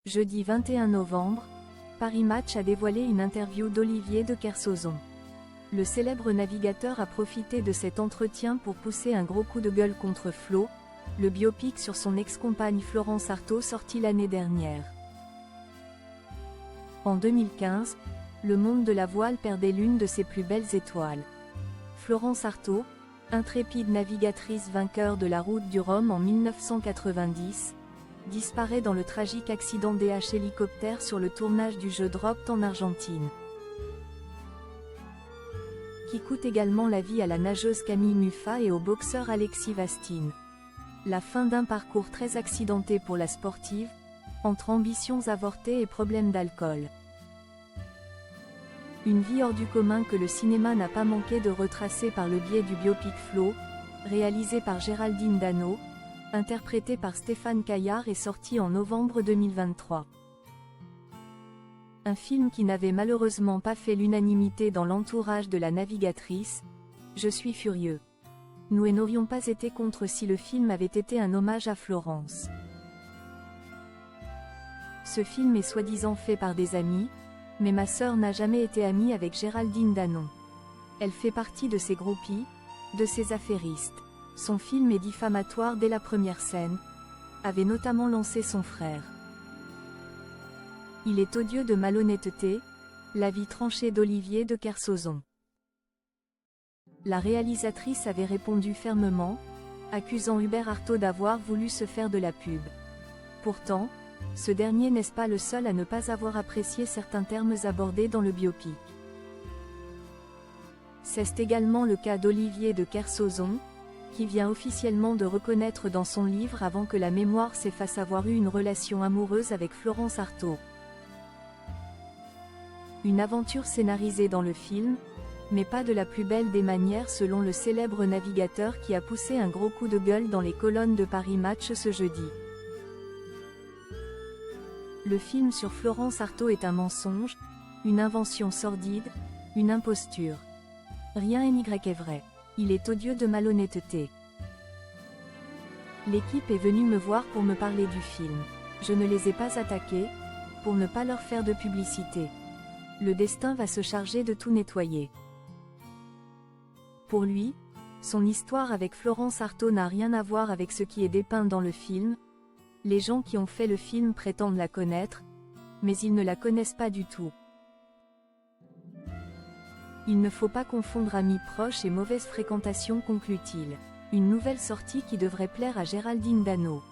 Jeudi 21 novembre, Paris Match a dévoilé une interview d'Olivier de Kersauzon. Le célèbre navigateur a profité de cet entretien pour pousser un gros coup de gueule contre Flo, le biopic sur son ex-compagne Florence Artaud sorti l'année dernière. En 2015, le monde de la voile perdait l'une de ses plus belles étoiles. Florence Artaud, intrépide navigatrice vainqueur de la Route du Rhum en 1990, disparaît dans le tragique accident DH hélicoptère sur le tournage du jeu Dropped en Argentine, qui coûte également la vie à la nageuse Camille Muffat et au boxeur Alexis Vastine. La fin d'un parcours très accidenté pour la sportive, entre ambitions avortées et problèmes d'alcool. Une vie hors du commun que le cinéma n'a pas manqué de retracer par le biais du biopic Flo, réalisé par Géraldine Dano, interprété par Stéphane Caillard et sorti en novembre 2023. Un film qui n'avait malheureusement pas fait l'unanimité dans l'entourage de la navigatrice. Je suis furieux. Nous n'aurions pas été contre si le film avait été un hommage à Florence. Ce film est soi-disant fait par des amis, mais ma sœur n'a jamais été amie avec Géraldine Dano. Elle fait partie de ses groupies, de ses affairistes. Son film est diffamatoire dès la première scène, avait notamment lancé son frère. Il est odieux de malhonnêteté, l'avis tranché d'Olivier de Kersauzon. La réalisatrice avait répondu fermement, accusant Hubert Artaud d'avoir voulu se faire de la pub. Pourtant, ce dernier n'est pas le seul à ne pas avoir apprécié certains termes abordés dans le biopic. C'est également le cas d'Olivier de Kersauzon, qui vient officiellement de reconnaître dans son livre Avant que la mémoire s'efface avoir eu une relation amoureuse avec Florence Artaud. Une aventure scénarisée dans le film, mais pas de la plus belle des manières selon le célèbre navigateur qui a poussé un gros coup de gueule dans les colonnes de Paris Match ce jeudi. Le film sur Florence Artaud est un mensonge, une invention sordide, une imposture. Rien est vrai. Il est odieux de malhonnêteté. L'équipe est venue me voir pour me parler du film. Je ne les ai pas attaqués, pour ne pas leur faire de publicité. Le destin va se charger de tout nettoyer. Pour lui, son histoire avec Florence Artaud n'a rien à voir avec ce qui est dépeint dans le film. Les gens qui ont fait le film prétendent la connaître, mais ils ne la connaissent pas du tout. Il ne faut pas confondre amis proches et mauvaise fréquentation, conclut-il. Une nouvelle sortie qui devrait plaire à Géraldine Dano.